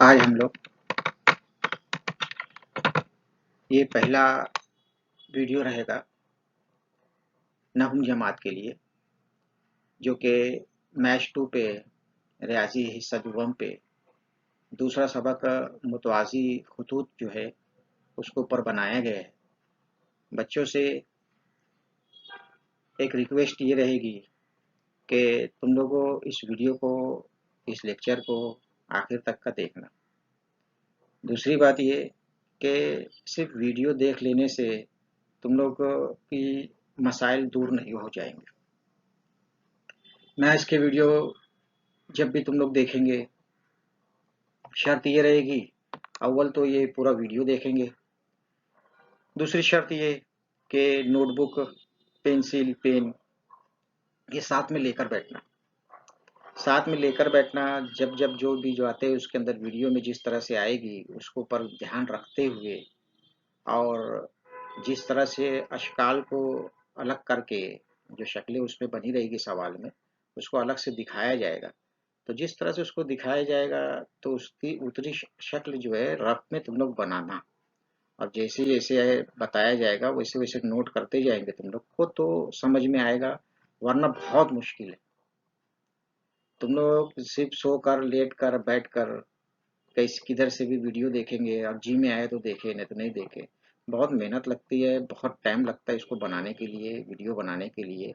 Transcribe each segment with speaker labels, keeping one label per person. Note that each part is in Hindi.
Speaker 1: आज हम लोग ये पहला वीडियो रहेगा नहूम जमात के लिए, जो कि मैच 2 पे रियाजी हिस्सा जुवम पे दूसरा सबक मुतवाज़ी खतूत जो है उसके ऊपर बनाया गया है। बच्चों से एक रिक्वेस्ट ये रहेगी कि तुम लोगों इस वीडियो को, इस लेक्चर को आखिर तक का देखना। दूसरी बात ये कि सिर्फ वीडियो देख लेने से तुम लोग की मसाइल दूर नहीं हो जाएंगे। मैथ्स के वीडियो जब भी तुम लोग देखेंगे, शर्त ये रहेगी, अव्वल तो ये पूरा वीडियो देखेंगे। दूसरी शर्त ये कि नोटबुक, पेंसिल, पेन ये साथ में लेकर बैठना। साथ में लेकर बैठना, जब जब जो भी जो आते हैं उसके अंदर वीडियो में जिस तरह से आएगी उसको पर ध्यान रखते हुए, और जिस तरह से अशकाल को अलग करके जो शक्लें उसमें बनी रहेगी सवाल में, उसको अलग से दिखाया जाएगा। तो जिस तरह से उसको दिखाया जाएगा तो उसकी उतनी शक्ल जो है रफ में तुम लोग बनाना, और जैसे जैसे बताया जाएगा वैसे वैसे नोट करते जाएंगे तुम लोग को, तो समझ में आएगा। वरना बहुत मुश्किल है। तुम लोग सिर्फ सो कर, लेट कर, बैठ कर कैसे किधर से भी वीडियो देखेंगे, अब जी में आए तो देखे, नहीं तो नहीं देखे। बहुत मेहनत लगती है, बहुत टाइम लगता है इसको बनाने के लिए, वीडियो बनाने के लिए।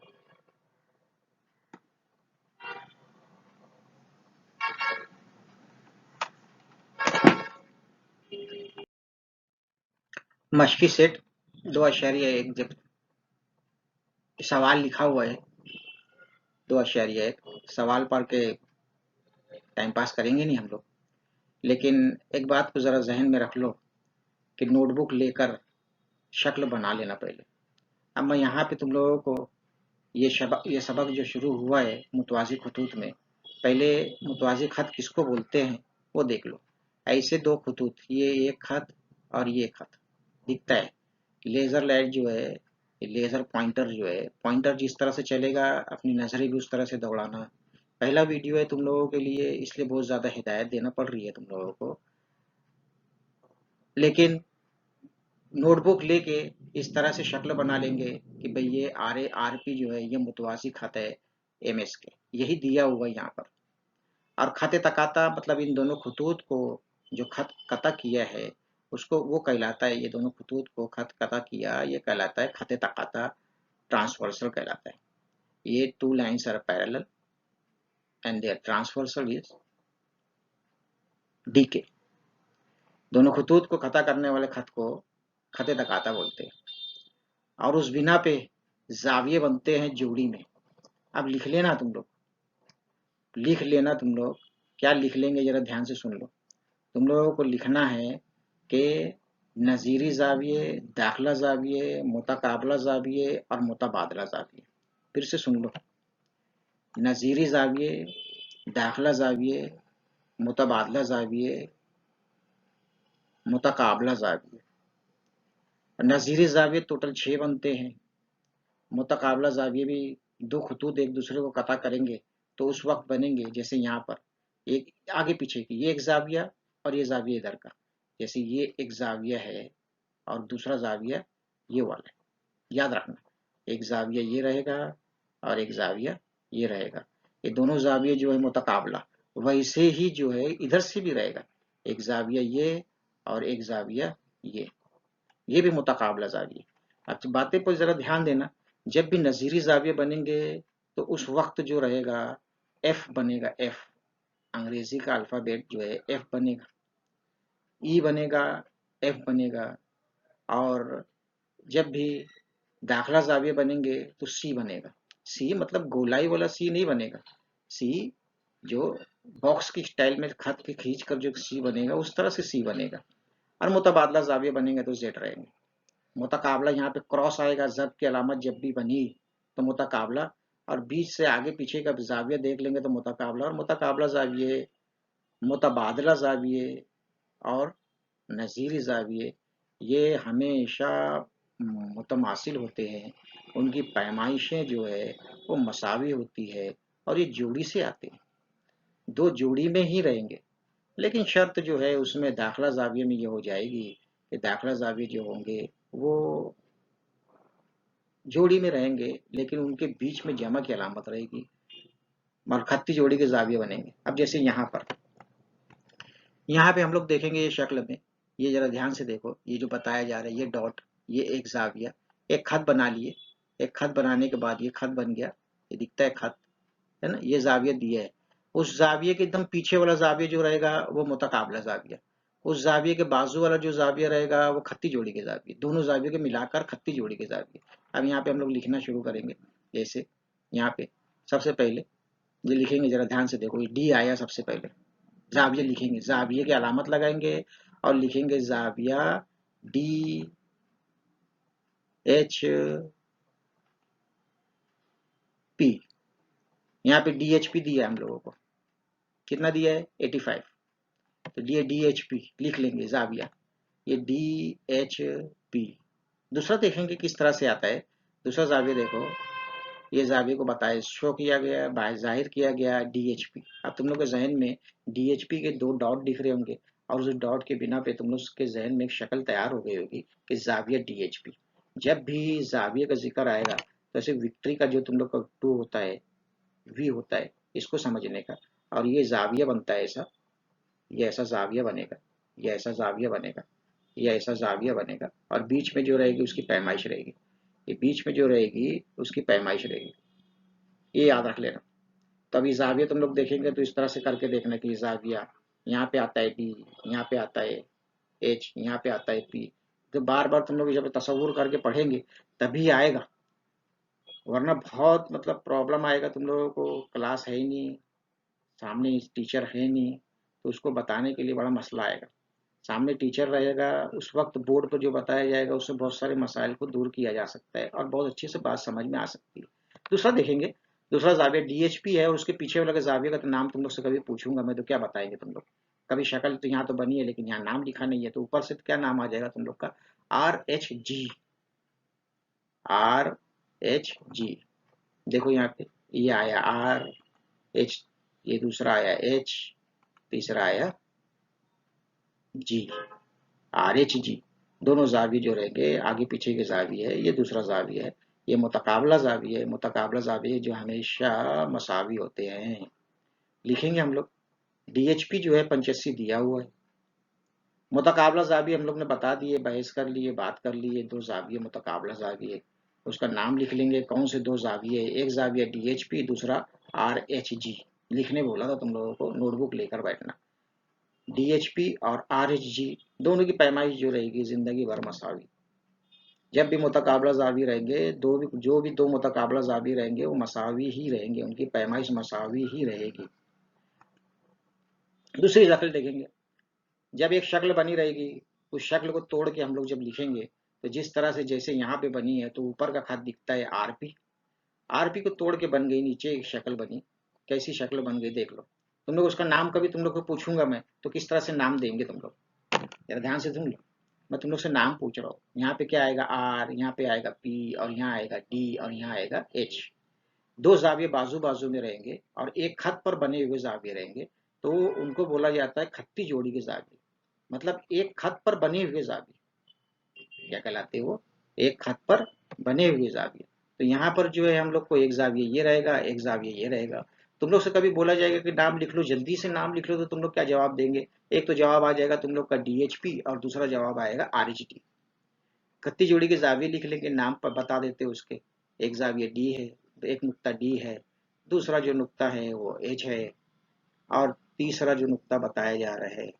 Speaker 1: मशकी सेट 2.1, जब सवाल लिखा हुआ है 2.1, सवाल पढ़ के टाइम पास करेंगे नहीं हम लोग। लेकिन एक बात को ज़रा जहन में रख लो कि नोटबुक लेकर शक्ल बना लेना पहले। अब मैं यहाँ पे तुम लोगों को ये सबक जो शुरू हुआ है मुतवाज़ी खतूत में, पहले मुतवाज़ी खत किसको बोलते हैं वो देख लो। ऐसे दो खतूत, ये एक खत और ये खत दिखता है। लेज़र लाइट जो है, लेज़र पॉइंटर जो है, पॉइंटर जिस तरह से चलेगा अपनी नज़रें भी उस तरह से दौड़ाना। पहला वीडियो है तुम लोगों के लिए, इसलिए बहुत ज़्यादा हिदायत देना पड़ रही है तुम लोगों को। लेकिन नोटबुक लेके इस तरह से शक्ल बना लेंगे कि भाई ये RARP जो है ये मुतवाज़ी खत है MS के, यही दिया हुआ है यहाँ पर। और खत तकाता मतलब इन दोनों खतूत को जो खत कता किया है उसको वो कहलाता है, ये दोनों खतूत को खत कता किया ये कहलाता है खत तकाता ट्रांसवर्सल कहलाता है। ये 2 lines are parallel and there transversal is DK। दोनों खतूत को खता करने वाले खत को खत तकाता बोलते हैं, और उस बिना पे जाविये बनते हैं जोड़ी में। अब लिख लेना तुम लोग, लिख लेना तुम लोग। क्या लिख लेंगे जरा ध्यान से सुन लो। तुम लोगों को लिखना है कि नज़ीरी ज़ाविये, दाखिला ज़ाविये, मुतकाबला ज़ाविये और मुतबादला ज़ाविये। फिर से सुन लो, नज़ीरी ज़ाविये, दाखिला ज़ाविये, मुतबादला ज़ाविये, मुतकाबला ज़ाविये। नज़ीरी ज़ाविये टोटल 6 बनते हैं। मुतकाबला ज़ाविये भी दो खतूत एक दूसरे को कता करेंगे तो उस वक्त बनेंगे जैसे यहाँ पर एक आगे पीछे की, ये एक ज़ाविया और ये ज़ाविया इधर का, जैसे ये एक ज़ाविया है और दूसरा ज़ाविया ये वाला है। याद रखना, एक ज़ाविया ये रहेगा और एक ज़ाविया ये रहेगा। ये दोनों ज़ाविये जो है मुतकाबला, वैसे ही जो है इधर से भी रहेगा, एक ज़ाविया ये और एक ज़ाविया ये भी मुतकाबला ज़ाविये। अब बातें पर ज़रा ध्यान देना, जब भी नज़ीरी ज़ाविये बनेंगे तो उस वक्त जो रहेगा F बनेगा, F अंग्रेजी का अल्फ़ाबेट जो है F बनेगा, E बनेगा, F बनेगा। और जब भी दाखिला ज़ाविये बनेंगे तो C बनेगा। C मतलब गोलाई वाला C नहीं बनेगा, C जो बॉक्स की स्टाइल में खत के खींच कर जो C बनेगा उस तरह से C बनेगा। और मुतबादला ज़ाविये बनेंगे तो Z रहेंगे। मुतकाबला यहाँ पे क्रॉस आएगा, ज़द की अलामत जब भी बनी तो मुतकाबला और बीच से आगे पीछे का जाविया देख लेंगे तो मुतकाबला और मुतकाबला जाविये, मुतबादला जाविये और नज़ीरी जाविये ये हमेशा मुतमासिल होते हैं। उनकी पैमाइशें जो है वो मसावी होती है और ये जोड़ी से आते हैं, दो जोड़ी में ही रहेंगे। लेकिन शर्त जो है उसमें दाखिला जाविये में ये हो जाएगी कि दाखिला जाविये जो होंगे वो जोड़ी में रहेंगे, लेकिन उनके बीच में जमा की अलामत रहेगी और खत्ती जोड़ी के जाविये बनेंगे। अब जैसे यहाँ पे हम लोग देखेंगे ये शक्ल में, ये जरा ध्यान से देखो, ये जो बताया जा रहा है ये डॉट, ये एक जाविया, एक खत बना लिए। एक खत बनाने के बाद ये खत बन गया, ये दिखता है खत, है ना, ये जाविया दिया है। उस जाविये के एकदम पीछे वाला जाविया जो रहेगा वो मुतकाबला जाविया, उस जाविये के बाजू वाला जो जाविया रहेगा वो खत्ती जोड़ी के जाविये, दोनों जाविये के मिलाकर खत्ती जोड़ी के जाविये। अब यहाँ पे हम लोग लिखना शुरू करेंगे। जैसे यहाँ पे सबसे पहले ये लिखेंगे, जरा ध्यान से देखो, ये डी आया सबसे पहले, जाविया लिखेंगे, जाविये की अलामत लगाएंगे और लिखेंगे जाविया डी एच पी। यहाँ पे डी एच पी दिया है हम लोगों को, कितना दिया है 85, तो डी एच पी लिख लेंगे जाविया, ये डी एच पी। दूसरा देखेंगे किस तरह से आता है। दूसरा जाविया देखो, ये जाविये को बताए शो किया गया, बाहर जाहिर किया गया DHP। अब तुम लोग के जहन में DHP के दो डॉट दिख रहे होंगे और उस डॉट के बिना पे तुम लोग के जहन में एक शक्ल तैयार हो गई होगी कि जाविया DHP। जब भी जाविये का जिक्र आएगा तो ऐसे विक्ट्री का जो तुम लोग का टू होता है, वी होता है, इसको समझने का, और ये जाविया बनता है ऐसा, ये ऐसा जाविया बनेगा, ये ऐसा जाविया बनेगा, ये ऐसा जाविया बनेगा, और बीच में जो रहेगी उसकी पैमाइश रहेगी, ये बीच में जो रहेगी उसकी पैमाइश रहेगी, ये याद रख लेना। तो अभी जाविया तुम लोग देखेंगे तो इस तरह से करके देखना कि जाविया यहाँ पे आता है डी, यहाँ पे आता है एच, यहाँ पे आता है पी। तो बार बार तुम लोग जब तसव्वुर करके पढ़ेंगे तभी आएगा, वरना बहुत मतलब प्रॉब्लम आएगा। तुम लोगों को क्लास है ही नहीं, सामने टीचर है नहीं, तो उसको बताने के लिए बड़ा मसला आएगा। सामने टीचर रहेगा उस वक्त बोर्ड पर जो बताया जाएगा उससे बहुत सारे मसाइल को दूर किया जा सकता है और बहुत अच्छे से बात समझ में आ सकती है। दूसरा देखेंगे, दूसरा जाविया DHP है और उसके पीछे वाले जाविया का तो नाम तुम लोग से कभी पूछूंगा मैं तो क्या बताएंगे तुम लोग। कभी शक्ल तो यहाँ तो बनी है लेकिन यहाँ नाम लिखा नहीं है, तो ऊपर से क्या नाम आ जाएगा तुम लोग का, RHG। RHG देखो यहाँ पे ये आया RH, ये दूसरा आया H, तीसरा आया G, RHG। दोनों जाविये जो रहेंगे आगे पीछे के जाविये है, ये दूसरा जाविया है, ये मुतकाबला जाविये है। मुतकाबला जाविये जो हमेशा मसावी होते हैं, लिखेंगे हम लोग। DHP जो है 85 दिया हुआ है। मुतकाबला जाविये हम लोग ने बता दिए, बहस कर लिए, बात कर लिए, दो जाविये मुतकाबला जाविये, उसका नाम लिख लेंगे कौन से दो जाविये, एक जाविया DHP, दूसरा RHG। लिखने बोला था तुम लोगों को, नोटबुक लेकर बैठना। DHP और RHG दोनों की पैमाइश जो रहेगी जिंदगी भर मसावी। जब भी मुतकाबला जावी रहेंगे, जो भी दो मुतकाबला जावी रहेंगे वो मसावी ही रहेंगे, उनकी पैमाइश मसावी ही रहेगी। दूसरी शक्ल देखेंगे, जब एक शक्ल बनी रहेगी उस शक्ल को तोड़ के हम लोग जब लिखेंगे तो जिस तरह से जैसे यहाँ पे बनी है तो ऊपर का खत दिखता है RP को तोड़ के बन गई नीचे एक शक्ल बनी। कैसी शक्ल बन गई देख लो तुम लोग। उसका नाम कभी तुम लोग को पूछूंगा मैं तो किस तरह से नाम देंगे तुम लोग, जरा ध्यान से सुन लो। मैं तुम लोग से नाम पूछ रहा हूँ, यहाँ पे क्या आएगा R, यहाँ पे आएगा P और यहाँ आएगा D और यहाँ आएगा H। दो जाविये बाजू बाजू में रहेंगे और एक खत पर बने हुए जाविये रहेंगे, तो उनको बोला जाता है खत्ती जोड़ी के जाविये। मतलब एक खत पर बने हुए जाविये क्या कहलाते हो, एक खत पर बने हुए जाविये। तो यहाँ पर जो है हम लोग को एक जाविया ये रहेगा, एक जाविया ये रहेगा। तुम लोग से कभी बोला जाएगा कि नाम लिख लो, जल्दी से नाम लिख लो, तो तुम लोग क्या जवाब देंगे। एक तो जवाब आ जाएगा तुम लोग का DHP और दूसरा जवाब आएगा RHT। खत्ती जोड़ी के जाविये लिख लेंगे, नाम पर बता देते उसके। एक जाविया D है, एक नुक्ता D है, दूसरा जो नुक्ता है वो H है, और तीसरा जो नुक्ता बताया जा रहा है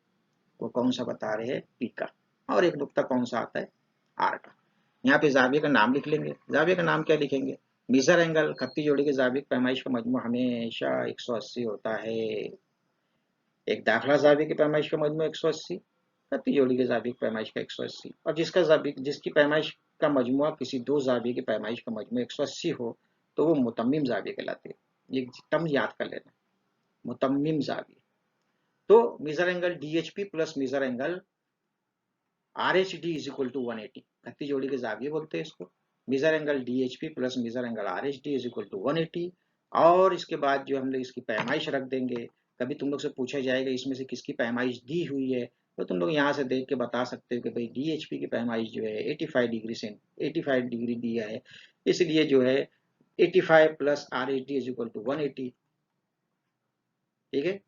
Speaker 1: वो कौन सा बता रहे हैं, P का, और एक नुक्ता कौन सा आता है, R का। यहाँ पे जाविये का नाम लिख लेंगे। जाविये का नाम क्या लिखेंगे, मेजर एंगल। खत्ती जोड़ी के जाविये की पैमाइश का मजमू हमेशा 180 होता है। एक दाखिला जाविये की पैमाइश का मजमू 180, खत्ती जोड़ी के जाविये की पैमाइश का 180, और जिसकी पैमाइश का मजमुआ किसी दो जाविये की पैमाइश का मजमू 180 हो तो वो मुतम्मिम जाविये कहलाते हैं। ये टर्म याद कर लेना, मुतम्मिम जाविये। तो major angle DHP plus major angle RHD is equal to 180, खत्ती जोड़ी के जाविये बोलते हैं इसको। Major angle DHP plus major angle RHD is equal to 180। और इसके बाद जो हम लोग इसकी पैमाइश रख देंगे। कभी तुम लोग से पूछा जाएगा इसमें से किसकी पैमाइश दी हुई है, तो तुम लोग यहाँ से देख के बता सकते हो कि भाई DHP की पैमाइश जो है 85 डिग्री से 85 डिग्री दिया है, इसलिए जो है 85 plus RHD is equal to 180। ठीक है।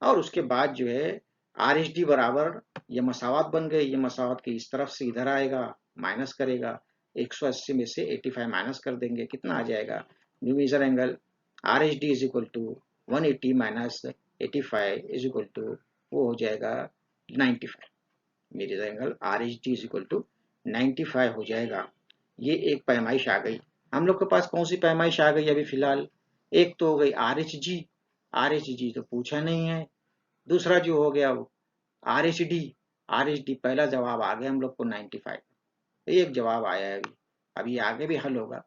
Speaker 1: और उसके बाद जो है RHD बराबर, ये मसावत बन गई, ये मसावत के इस तरफ से इधर आएगा, माइनस करेगा, 180 में से 85 माइनस कर देंगे, कितना आ जाएगा, new major angle RHD is equal to 180 minus 85 is equal to, वो हो जाएगा 95। Major angle RHD is equal to 95 हो जाएगा। ये एक पैमाइश आ गई। हम लोग के पास कौन सी पैमाइश आ गई अभी फिलहाल, एक तो हो गई RHG तो पूछा नहीं है। दूसरा जो हो गया वो RHD पहला जवाब आ गया हम लोग को 95, एक जवाब आया है अभी, अभी आगे भी हल होगा।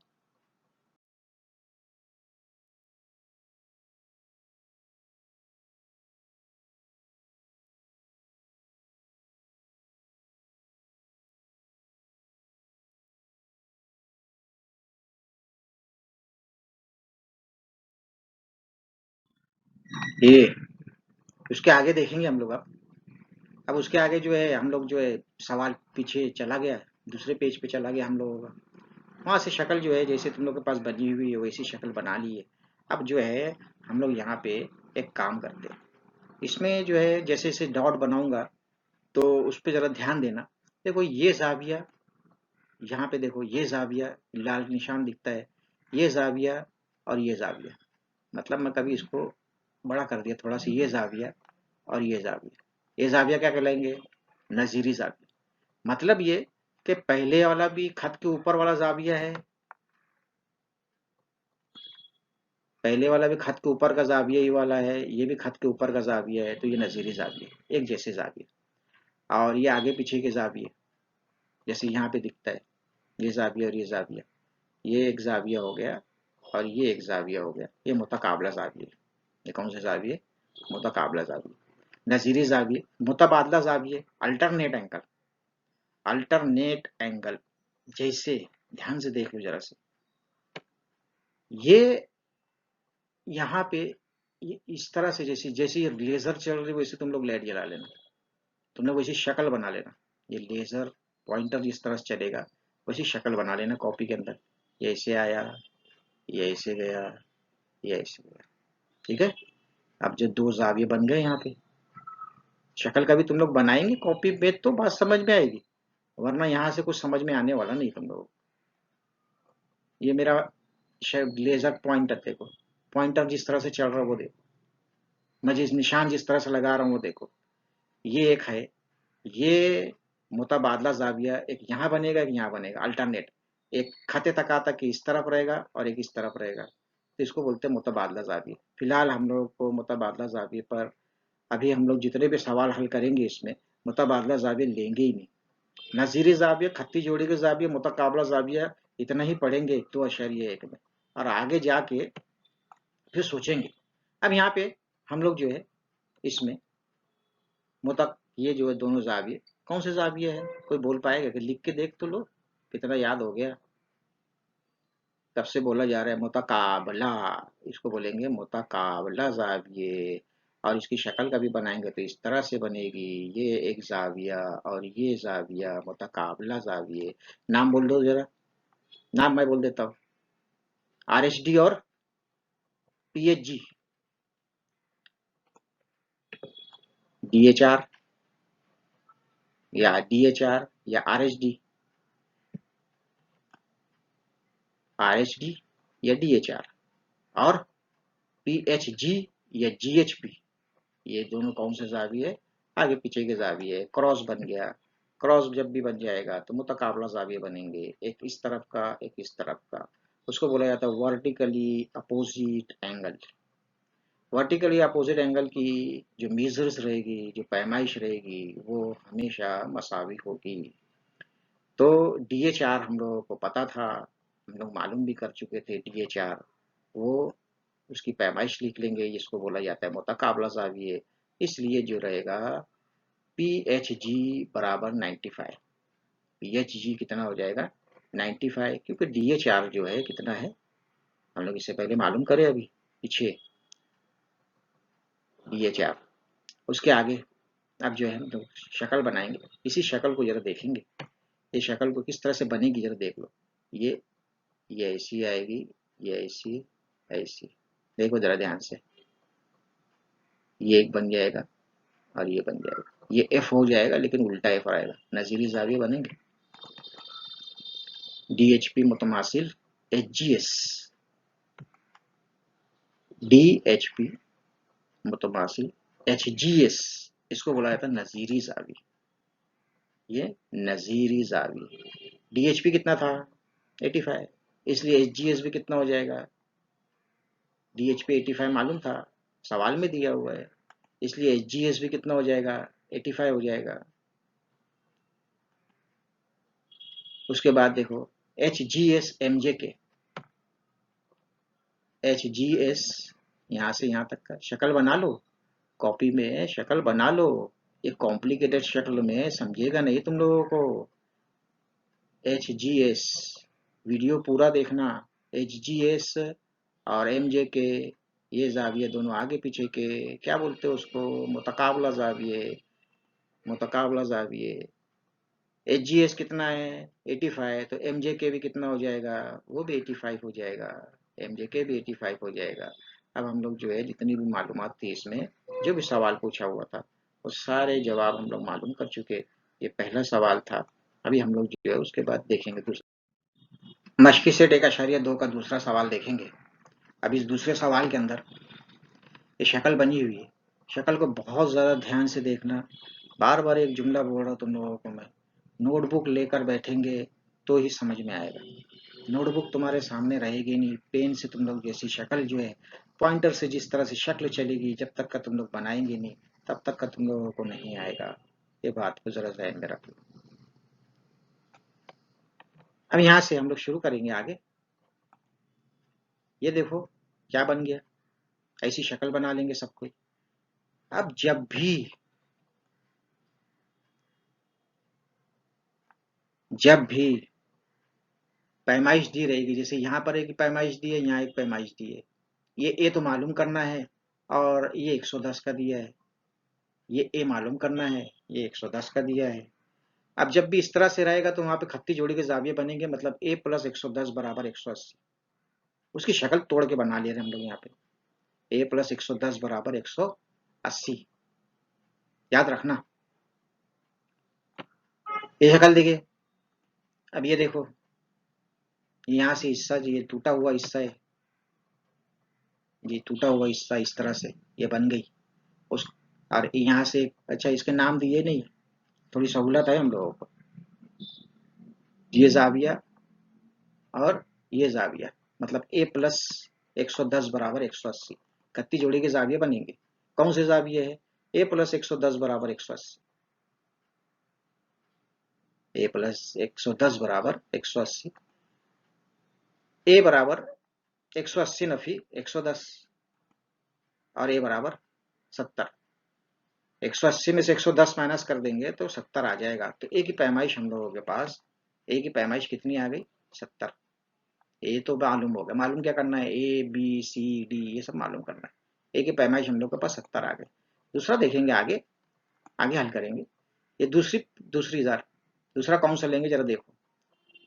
Speaker 1: ये उसके आगे देखेंगे हम लोग। अब उसके आगे जो है हम लोग जो है सवाल पीछे चला गया, दूसरे पेज पे चला गया हम लोगों का। वहां से शक्ल जो है जैसे तुम लोग के पास बनी हुई है वैसी शक्ल बना ली है। अब जो है हम लोग यहाँ पे एक काम करते हैं, इसमें जो है जैसे जैसे डॉट बनाऊंगा तो उस पर जरा ध्यान देना। देखो ये जाविया, यहाँ पे देखो ये जाविया लाल निशान दिखता है, ये जाविया और ये जाविया, मतलब मैं कभी इसको बड़ा कर दिया थोड़ा सा, ये जाविया और ये जाविया, ये जाविया क्या कहलाएंगे, नजीरी जाविया। मतलब ये कि पहले वाला भी खत के ऊपर वाला जाविया है, पहले वाला भी खत के ऊपर का जाविया ही वाला है, ये भी खत के ऊपर का जाविया है, तो ये नजीरी जाविया, एक जैसे जाविया। और ये आगे पीछे के जाविये जैसे यहाँ पे दिखता है, ये जाविया और ये जाविया, ये एक जाविया हो गया और ये एक जाविया हो गया, ये मुतकाबला जाविया। ये कौन से जाविये, मुतकाबला जाविये। नजीरी जाविये, मुतबादला जाविये, अल्टरनेट एंगल, अल्टरनेट एंगल। जैसे ध्यान से देख लो जरा से, ये यहाँ पे ये इस तरह से जैसे जैसे ये लेजर चल रही वैसे तुम लोग लाइट जला लेना, तुम लोग वैसी शक्ल बना लेना। ये लेजर पॉइंटर जिस तरह से चलेगा वैसी शक्ल बना लेना कॉपी के अंदर, ये ऐसे आया, ये ऐसे गया, ये ऐसे गया। ठीक है। अब जो दो जाविये बन गए यहाँ पे, शक्ल कभी तुम लोग बनाएंगे कॉपी पे तो बात समझ में आएगी, वरना यहाँ से कुछ समझ में आने वाला नहीं तुम लोग। ये मेरा लेजर पॉइंटर देखो, पॉइंटर जिस तरह से चल रहा है वो देखो, मैं जिस निशान जिस तरह से लगा रहा हूँ वो देखो। ये एक है, ये मुतबादला जाविया, एक यहाँ बनेगा एक यहाँ बनेगा, अल्टरनेट, एक खते तका तक इस तरफ रहेगा और एक इस तरफ रहेगा, तो इसको बोलते हैं मुतबादला जाविया। फिलहाल हम लोग को मुतबादला जाविये पर अभी हम लोग जितने भी सवाल हल करेंगे इसमें मुतबादला जाविया लेंगे ही नहीं। नजीरी जाविया, खत्ती जोड़ी के जाविया, मुतकाबला जाविया, इतना ही पढ़ेंगे 2.1 में, और आगे जाके फिर सोचेंगे। अब यहाँ पे हम लोग जो है इसमें मुतक ये जो है दोनों जाविये कौन से जाविये है, कोई बोल पाएगा कि लिख के देख तो लो कितना याद हो गया, कब से बोला जा रहा है मुतकाबला, इसको बोलेंगे मुतकाबला जाविये। और इसकी शक्ल कभी बनाएंगे तो इस तरह से बनेगी, ये एक जाविया और ये जाविया, मुतकाबला जाविये। नाम बोल दो जरा, नाम मैं बोल देता हूँ, RHD और PHG, DHR या DHR या RHD या DHR, और PHG या GHP, ये दोनों कौन से जाविये है, आगे पीछे के जाविये है। क्रॉस बन गया, क्रॉस जब भी बन जाएगा तो मुतकाबला जाविये बनेंगे, एक इस तरफ का एक इस तरफ का, उसको बोला जाता है vertically opposite angle. Vertically opposite angle की जो मेजर्स रहेगी, जो पैमाइश रहेगी, वो हमेशा मसावी होगी। तो DHR हम लोगों को पता था, हम लोग मालूम भी कर चुके थे DH4, वो उसकी पैमाइश लिख लेंगे, जिसको बोला जाता है मुतकाबला ज़ाविये। इसलिए जो रहेगा PHG बराबर 95, PHG कितना हो जाएगा 95, क्योंकि DH4 जो है कितना है हम लोग इससे पहले मालूम करें अभी पीछे DH4। उसके आगे अब जो है हम लोग शक्ल बनाएंगे, इसी शक्ल को जरा देखेंगे, ये शक्ल को किस तरह से बनेगी जरा देख लो। ये ऐसी आएगी, ये ऐसी ऐसी, देखो जरा ध्यान से, ये एक बन जाएगा और ये बन जाएगा, ये एफ हो जाएगा लेकिन उल्टा एफ आएगा, नजीरी जाविये बनेंगे। DHP मुतमासिल HGS, DHP मुतमासिल HGS, इसको बोला जाता है नजीरी जाविया, ये नजीरी जाविया। DHP कितना था 85, इसलिए HGS भी कितना हो जाएगा, DHP 85 मालूम था, सवाल में दिया हुआ है, इसलिए HGS भी कितना हो जाएगा 85 हो जाएगा। उसके बाद देखो HGS MJK, HGS यहाँ से यहाँ तक का शक्ल बना लो, कॉपी में शक्ल बना लो, ये कॉम्प्लिकेटेड शक्ल में समझेगा नहीं तुम लोगों को। HGS वीडियो पूरा देखना, HGS और MJK ये जाविये दोनों आगे पीछे के, क्या बोलते हो उसको, मुतकाबला जाविये, मुतकाबला जाविये। HGS कितना है 85, तो MJK भी कितना हो जाएगा, वो भी 85 हो जाएगा, MJK भी 85 हो जाएगा। अब हम लोग जो है जितनी भी मालूमात थी इसमें, जो भी सवाल पूछा हुआ था वो सारे जवाब हम लोग मालूम कर चुके। ये पहला सवाल था, अभी हम लोग जो है उसके बाद देखेंगे दूसरा, मशकी सेट 1.2 का दूसरा सवाल देखेंगे। अब इस दूसरे सवाल के अंदर ये शक्ल बनी हुई है, शक्ल को बहुत ज़्यादा ध्यान से देखना। बार बार एक जुमला बोल रहा हूँ तुम लोगों को मैं, नोटबुक लेकर बैठेंगे तो ही समझ में आएगा, नोटबुक तुम्हारे सामने रहेगी नहीं, पेन से तुम लोग जैसी शक्ल जो है, पॉइंटर से जिस तरह से शक्ल चलेगी, जब तक का तुम लोग बनाएंगे नहीं तब तक का तुम लोगों को नहीं आएगा, ये बात को जरा ध्यान में रख लो। अब यहाँ से हम लोग शुरू करेंगे आगे, ये देखो क्या बन गया, ऐसी शक्ल बना लेंगे सब कोई। अब जब भी पैमाइश दी रहेगी, जैसे यहाँ पर एक पैमाइश दी है, यहाँ एक पैमाइश दी है, ये ए तो मालूम करना है और ये 110 का दिया है, ये ए मालूम करना है, ये 110 का दिया है। अब जब भी इस तरह से रहेगा तो वहां पे खत्ती जोड़ी के जाविये बनेंगे, मतलब ए प्लस 110 बराबर 180, उसकी शक्ल तोड़ के बना ले रहे हैं हम लोग यहाँ पे, ए प्लस 110 बराबर 180, याद रखना ये शक्ल देखिए। अब ये देखो यहाँ से हिस्सा जो ये टूटा हुआ हिस्सा है, ये टूटा हुआ हिस्सा इस तरह से ये बन गई उस, और यहाँ से अच्छा इसके नाम दिए नहीं, थोड़ी सहूलत है हम लोगों को, ये जाविया और ये जाविया, मतलब ए प्लस 110 बराबर 180, खत्ती जोड़ी के जाविये बनेंगे। कौन से जाविये है, ए प्लस 110 बराबर 180, ए प्लस 110 बराबर 180, ए बराबर 180 नफी 110 और ए बराबर 70, 180 में से 110 माइनस कर देंगे तो 70 आ जाएगा। तो ए की पैमाइश हम लोगों के पास, ए की पैमाइश कितनी आ गई 70। ए तो मालूम हो गया, मालूम क्या करना है, ए बी सी डी ये सब मालूम करना है, ए की पैमाइश हम लोग के पास 70 आ गए। दूसरा देखेंगे आगे, आगे हल करेंगे। ये दूसरी जार, दूसरा कौन सा लेंगे जरा देखो,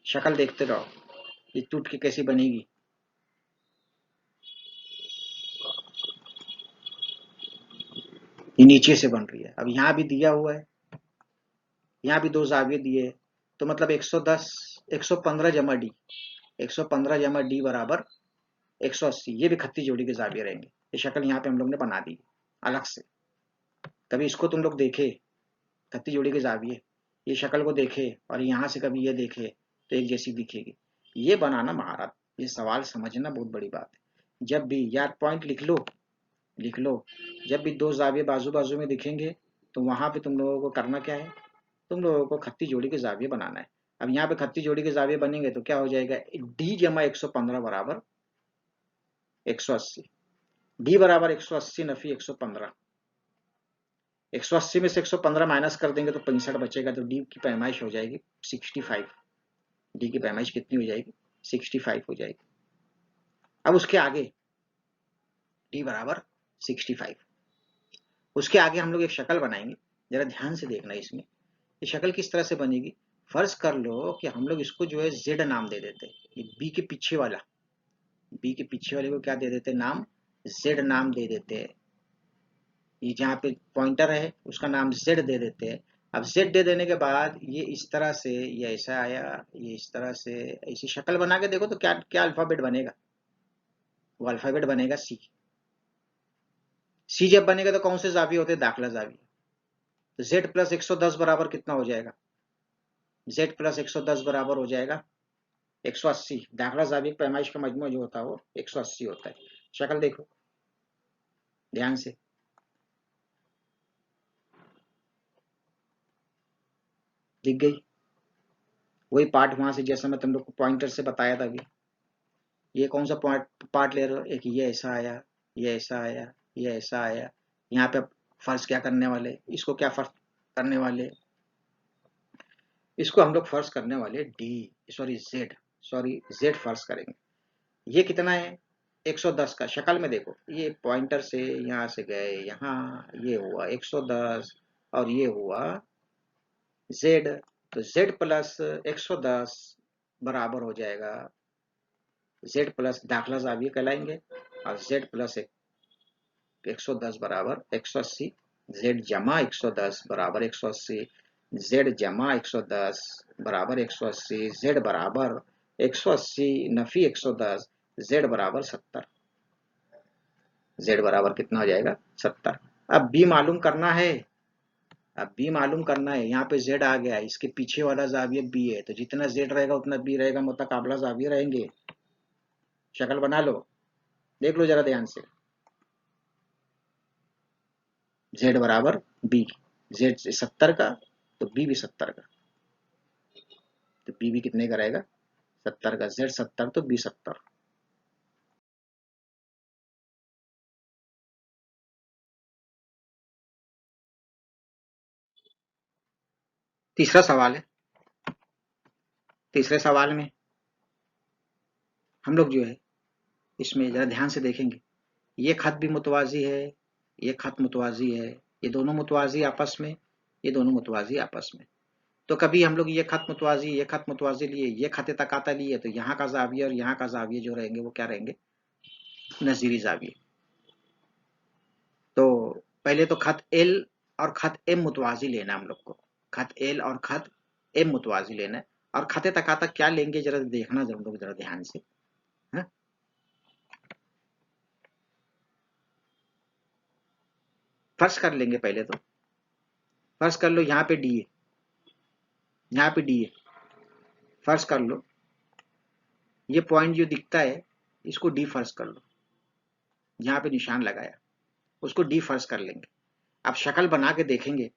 Speaker 1: शक्ल देखते रहो, ये टूट के कैसी बनेगी। ये नीचे से बन रही है, अब यहाँ भी दिया हुआ है, यहाँ भी दो जाविये दिए, तो मतलब 110 115 जमा डी, 115 जमा डी बराबर 180, ये भी खत्ती जोड़ी के जाविये रहेंगे। ये शक्ल यहाँ पे हम लोग ने बना दी अलग से, कभी इसको तुम लोग देखे खत्ती जोड़ी के जाविये, ये शक्ल को देखे और यहाँ से कभी ये देखे तो एक जैसी दिखेगी, ये बनाना महारत, ये सवाल समझना बहुत बड़ी बात है। जब भी याद पॉइंट लिख लो, जब भी दो जाविये बाजू बाजू में दिखेंगे तो वहां पे तुम लोगों को करना क्या है, तुम लोगों को खत्ती जोड़ी के जाविये बनाना है। अब यहाँ पे खत्ती जोड़ी के जाविये बनेंगे तो क्या हो जाएगा, डी जमा 115 बराबर 180। डी बराबर 180 नफी 115, 180 में से 115 माइनस कर देंगे तो 65 बचेगा, तो डी की पैमाइश हो जाएगी 65। डी की पैमाइश कितनी हो जाएगी, 65 हो जाएगी। अब उसके आगे डी बराबर 65, उसके आगे हम लोग एक शक्ल बनाएंगे, जरा ध्यान से देखना इसमें। ये शक्ल किस तरह से बनेगी, फर्ज कर लो कि हम लोग इसको जो है जेड नाम दे देते हैं, ये बी के पीछे वाला, बी के पीछे वाले को क्या दे देते हैं, नाम जेड नाम दे देते हैं। ये जहाँ पे पॉइंटर है उसका नाम जेड दे देते हैं। अब जेड दे देने के बाद ये इस तरह से, ये ऐसा आया, ये इस तरह से, ऐसी शक्ल बना के देखो तो क्या क्या अल्फाबेट बनेगा, वो अल्फाबेट बनेगा सी। सी जब बनेगा तो कौन से जाविये होते हैं, दाखिला जाविये। तो जेड प्लस 110 बराबर कितना हो जाएगा, जेड प्लस 110 बराबर हो जाएगा 180। दाखिला जाविये की पैमाइश का मजमू जो होता है वो 180 होता है। शक्ल देखो ध्यान से, दिख गई, वही पार्ट वहां से जैसा मैं तुम लोग को पॉइंटर से बताया था अभी। ये कौन सा पार्ट ले रहे हो, एक ये ऐसा आया, ये ऐसा आया, ये ऐसा आया। यहाँ पे फर्ज क्या करने वाले, इसको क्या फर्ज करने वाले, इसको हम लोग फर्ज करने वाले डी, सॉरी जेड फर्ज करेंगे। ये कितना है 110 का, शक्ल में देखो, ये पॉइंटर से यहाँ से गए यहाँ, ये हुआ 110 और ये हुआ जेड। तो जेड प्लस 110 बराबर हो जाएगा, जेड प्लस दाखिला जाविये कहलाएंगे, और जेड प्लस 110 बराबर 180, जेड जमा 110 बराबर 180, जेड जमा 110 बराबर 180, जेड बराबर 180 नफी 110, जेड बराबर 70। जेड बराबर कितना हो जाएगा 70। अब बी मालूम करना है, अब बी मालूम करना है। यहाँ पे जेड आ गया, इसके पीछे वाला जाविये बी है, तो जितना जेड रहेगा उतना बी रहेगा, मुतकाबला जाविये रहेंगे। शक्ल बना लो, देख लो जरा ध्यान से, जेड बराबर बी, जेड 70 का तो बी भी 70 का, तो बी भी कितने का रहेगा 70 का, जेड 70 तो बी 70। तीसरा सवाल है, तीसरे सवाल में हम लोग जो है इसमें जरा ध्यान से देखेंगे, ये खत भी मुतवाजी है, ये खत मुतवाजी है, ये दोनों मुतवाजी आपस में, ये दोनों मुतवाजी आपस में। तो कभी हम लोग ये खत मुतवाजी, ये खत मुतवाजी लिए, ये खत तकाता लिए, तो यहाँ का जाविया और यहाँ का जाविया जो रहेंगे वो क्या रहेंगे, नजीरी जाविये। तो पहले तो खत एल और खत एम मुतवाजी लेना हम लोग को, खत एल और खत एम मुतवाजी लेना है। और खत तकाता क्या लेंगे जरा देखना जरूर लोग जरा ध्यान से, है? फर्ज कर लेंगे पहले तो, फर्ज कर लो यहाँ पे डी है, यहाँ पे डी है, फर्ज कर लो ये पॉइंट जो दिखता है इसको डी फर्ज कर लो, यहाँ पे निशान लगाया, उसको डी फर्ज कर लेंगे। अब शक्ल बना के देखेंगे,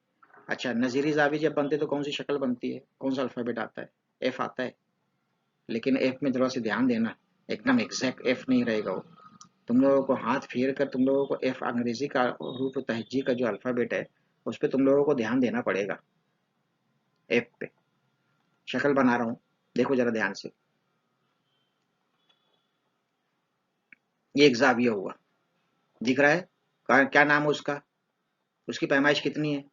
Speaker 1: अच्छा नजीरी जावी जब बनते तो कौन सी शक्ल बनती है, कौन सा अल्फाबेट आता है, एफ आता है। लेकिन एफ में थोड़ा सा ध्यान देना, एकदम एग्जैक्ट एफ नहीं रहेगा वो, तुम लोगों को हाथ फेर कर तुम लोगों को एफ अंग्रेजी का रूप तहजी का जो अल्फाबेट है उस पर तुम लोगों को ध्यान देना पड़ेगा, एफ पे। शक्ल बना रहा हूँ, देखो जरा ध्यान से, ये एक जाविया हुआ, दिख रहा है, क्या नाम है उसका, उसकी पैमाइश कितनी है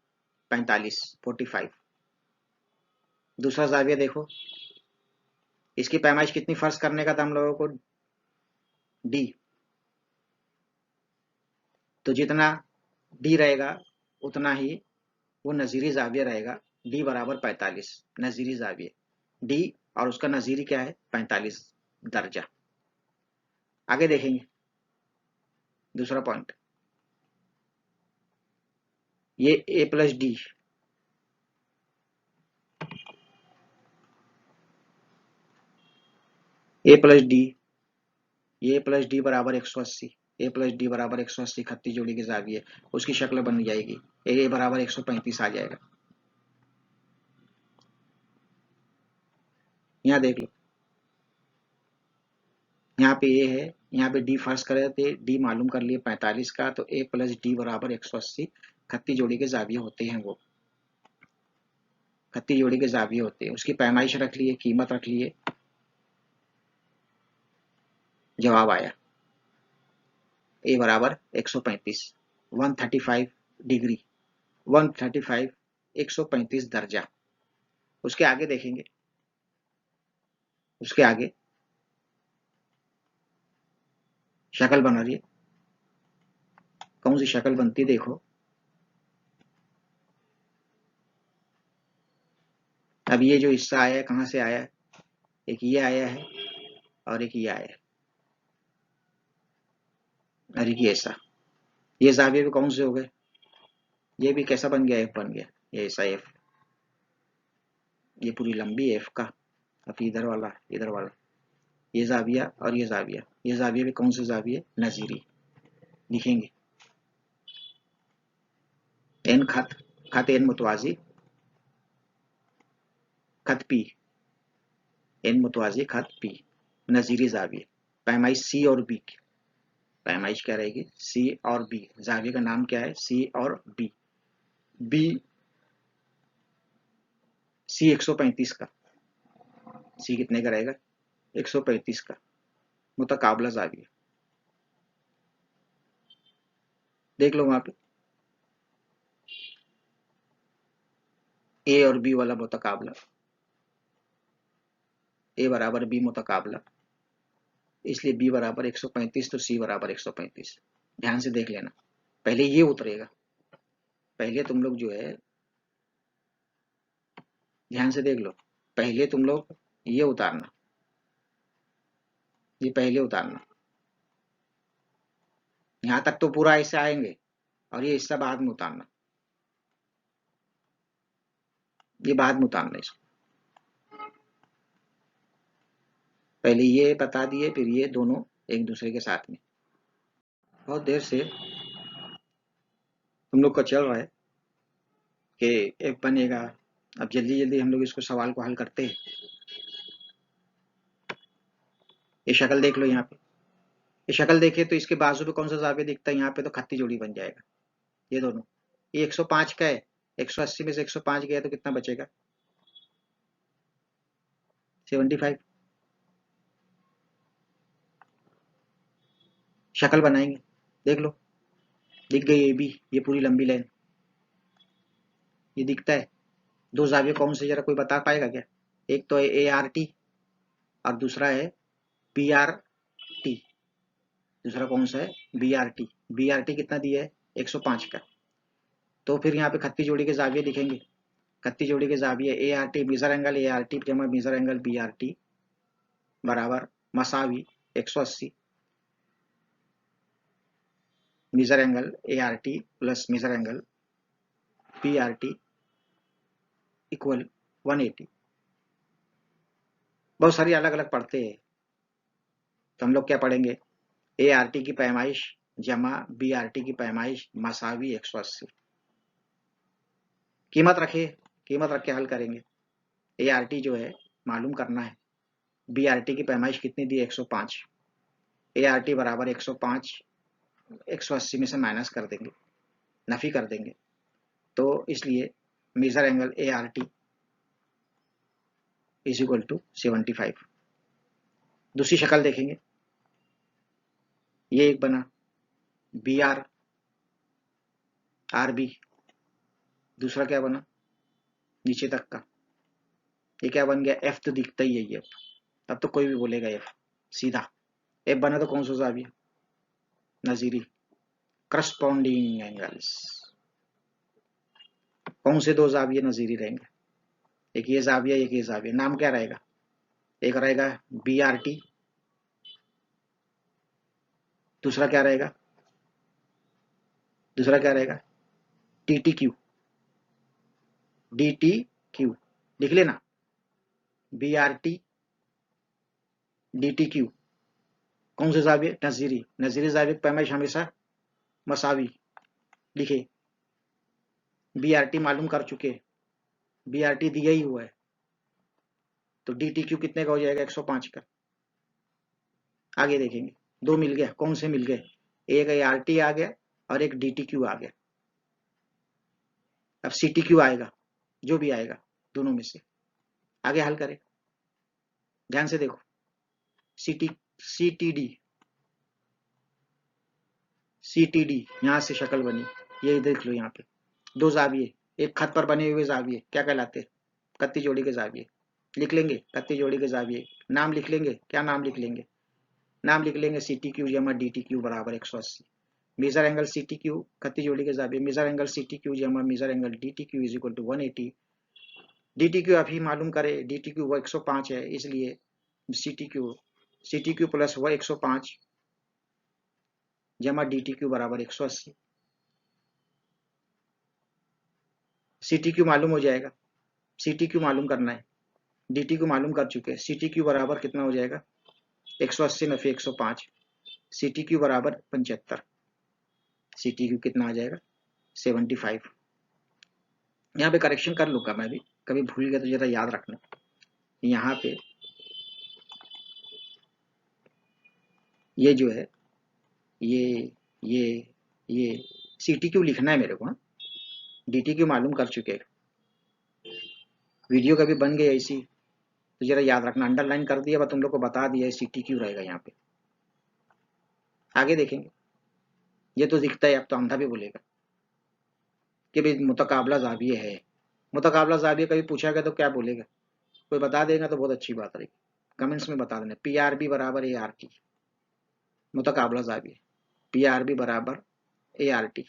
Speaker 1: 45, 45। दूसरा जाविया देखो, इसकी पैमाइश कितनी फर्ज करने का था हम लोगों को, डी। तो जितना डी रहेगा उतना ही वो नजीरी जाविया रहेगा, डी बराबर 45 नजीरी जाविया, डी और उसका नजीरी क्या है 45 दर्जा। आगे देखेंगे दूसरा पॉइंट, ये ए प्लस डी, ए प्लस डी, ये प्लस डी बराबर 180, ए प्लस डी बराबर 180 खत्ती जोड़ी की जाविये, उसकी शक्ल बन जाएगी, ए बराबर 135 आ जाएगा। यहाँ देख लो, यहाँ पे ए है, यहाँ पे डी फर्स्ट कर रहे थे, डी मालूम कर लिए 45 का, तो ए प्लस डी बराबर 180 खत्ती जोड़ी के जाविये होते हैं, वो खत्ती जोड़ी के जाविये होते हैं। उसकी पैमाइश रख लिए, कीमत रख लिए, जवाब आया ए बराबर 135, 135 डिग्री, 135, 135 दर्जा। उसके आगे देखेंगे, उसके आगे शक्ल बना रही है, कौन सी शक्ल बनती देखो। अब ये जो हिस्सा आया है कहाँ से आया है, एक ये आया है और एक ये आया है, और एक ये ऐसा, ये जाविये भी कौन से हो गए, ये भी कैसा बन गया, एफ बन गया, ये ऐसा एफ, ये पूरी लंबी एफ का, अब इधर वाला, इधर वाला, ये जाविया और ये जाविया, ये जाविया भी कौन से जाविये, नजीरी लिखेंगे। एन खत, खत एन मुतवाजी, खत पी, एन मुतवाजी खत पी, नजीरी जाविये, पैमाइश सी और बी, पैमाइश क्या रहेगी, सी और बी, जाविये का नाम क्या है, सी और बी, बी सी 135 का, सी कितने का रहेगा, 135 का, मुतकाबला जाविया, देख लो वहां पे ए और बी वाला मुतकाबला, ए बराबर बी मुतकाबला, इसलिए बी बराबर 135 तो सी बराबर 135। ध्यान से देख लेना, पहले ये उतरेगा, पहले तुम लोग जो है ध्यान से देख लो, पहले तुम लोग ये उतारना, ये पहले उतारना, यहां तक तो पूरा ऐसे आएंगे, और ये हिस्सा बाद में उतारना, ये बाद में उतारना इसको, पहले ये बता दिए फिर ये दोनों एक दूसरे के साथ में। बहुत देर से तुम लोग का चल रहा है कि एफ बनेगा, अब जल्दी जल्दी हम लोग इसको सवाल को हल करते हैं। ये शक्ल देख लो, यहाँ पे ये शक्ल देखे तो इसके बाजू पे कौन सा जाविया दिखता है, यहाँ पे तो खत्ती जोड़ी बन जाएगा, ये दोनों, ये 105 का है, 180 में से 105 गया तो कितना बचेगा, 75। शक्ल बनाएंगे, देख लो, दिख गई ये भी, ये पूरी लंबी लाइन, ये दिखता है, दो जाविये कौन से जरा कोई बता पाएगा क्या, एक तो है ए आर टी और दूसरा है बी आर टी, दूसरा कौन सा है, B R T, B R T कितना दिया है 105 का, तो फिर यहाँ पे खत्ती जोड़ी के जाविये लिखेंगे, खत्ती जोड़ी के जाविये A R T, measure angle A R T जमा measure angle B R T बराबर मसावी 180, measure angle A R T plus major angle B R T equal 180। बहुत सारी अलग अलग पढ़ते हैं, तो हम लोग क्या पढ़ेंगे, ए आर टी की पैमाइश जमा बी आर टी की पैमाइश मसावी 180, कीमत रखे, कीमत रख के हल करेंगे, ए आर टी जो है मालूम करना है, बी आर टी की पैमाइश कितनी दी 105, ए आर टी बराबर 105, 180 में से माइनस कर देंगे, नफी कर देंगे, तो इसलिए major angle A R T is equal to 75। दूसरी शक्ल देखेंगे, ये एक बना बी आर आर बी, दूसरा क्या बना नीचे तक का, ये क्या बन गया, एफ तो दिखता ही है ये, अब तो कोई भी बोलेगा एफ सीधा, एफ बना तो कौन सा जाविया, नजीरी, करस्पॉन्डिंग एंगल्स, कौन से दो जाविये नजीरी रहेंगे, एक ये जाविया एक ये जाविया, नाम क्या रहेगा, एक रहेगा बी आर टी, दूसरा क्या रहेगा, दूसरा क्या रहेगा T T Q, D T Q, लिख लेना, B R T D T Q, कौन से जाविये, नजीरी, नजीरी जाविये की पैमाइश हमेशा मसावी, लिखे, बी आर टी मालूम कर चुके, बी आर टी दिया ही हुआ है, तो डी टी क्यू कितने का हो जाएगा, 105 का। आगे देखेंगे, दो मिल गया, कौन से मिल गए, एक ए आर टी आ गया और एक डी टी क्यू आ गया। अब सी टी क्यू आएगा, जो भी आएगा दोनों में से। आगे हल करें, ध्यान से देखो, सी टी डी यहाँ से शक्ल बनी, ये देख लो, यहाँ पे दो जाविये, एक खत पर बने हुए जाविये क्या कहलाते हैं, कत्ती जोड़ी के जाविये। लिख लेंगे कत्ती जोड़ी के जाविये, नाम लिख लेंगे, क्या नाम लिख लेंगे, नाम लिख लेंगे सी टी क्यू जमा डी टी क्यू बराबर 180। Measure angle C T Q कत्ती जोड़ी के जाविये, measure angle C T Q जमा measure angle D T Q is equal to 180। D T Q अभी मालूम करें, डी टी क्यू वो 105 है, इसलिए सी टी क्यू प्लस वो 105 जमा डी टी क्यू बराबर 180। सी टी क्यू मालूम हो जाएगा, सी टी क्यू मालूम करना है, डी टी क्यू मालूम कर चुके हैं। सी टी क्यू बराबर कितना हो जाएगा, 180 नफे 105, सी टी क्यू बराबर 75, सी टी क्यू कितना आ जाएगा 75। यहाँ पे करेक्शन कर लूंगा मैं भी, कभी भूल गया तो जरा याद रखना। यहाँ पे ये जो है ये सी टी क्यू लिखना है मेरे को, डी टी क्यू मालूम कर चुके हैं, वीडियो कभी बन गई ऐसी तो जरा याद रखना, अंडरलाइन कर दिया, तुम लोग को बता दिया सी टी क्यू रहेगा यहाँ पे। आगे देखेंगे, ये तो दिखता है, अब तो अंधा भी बोलेगा कि भाई मुतकाबला जाविये है। मुतकाबला जाविये कभी पूछा गया तो क्या बोलेगा, कोई बता देगा तो बहुत अच्छी बात रहेगी, कमेंट्स में बता देना। पी आर बी बराबर ए आर टी, मुतकाबला जाविये, पी आर बी बराबर A R T.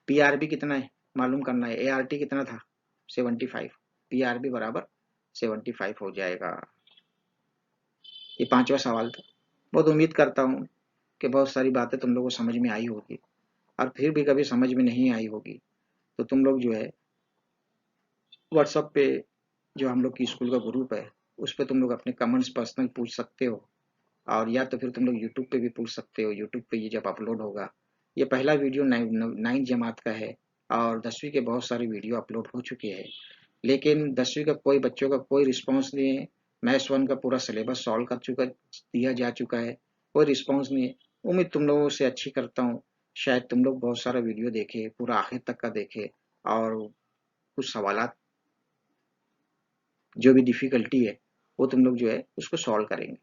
Speaker 1: P R B कितना है मालूम करना है, ए आर टी कितना था 75, पी आर बी बराबर 75 हो जाएगा। ये पांचवा सवाल था। बहुत उम्मीद करता हूँ कि बहुत सारी बातें तुम लोगों को समझ में आई होगी, और फिर भी कभी समझ में नहीं आई होगी तो तुम लोग जो है व्हाट्सएप पे जो हम लोग की स्कूल का ग्रुप है उस पर तुम लोग अपने कमेंट्स पर्सनल पूछ सकते हो, और या तो फिर तुम लोग यूट्यूब पे भी पूछ सकते हो। यूट्यूब पे ये जब अपलोड होगा, ये पहला वीडियो 9th जमात का है, और 10वीं के बहुत सारे वीडियो अपलोड हो चुके हैं, लेकिन 10वीं का कोई बच्चों का कोई रिस्पॉन्स नहीं है। मैथ्स 1 का पूरा सिलेबस सॉल्व कर चुका दिया जा चुका है, कोई रिस्पॉन्स नहीं है। उम्मीद तुम लोगों से अच्छी करता हूँ, शायद तुम लोग बहुत सारा वीडियो देखे, पूरा आखिर तक का देखे, और कुछ सवालात जो भी डिफिकल्टी है वो तुम लोग जो है उसको सॉल्व करेंगे।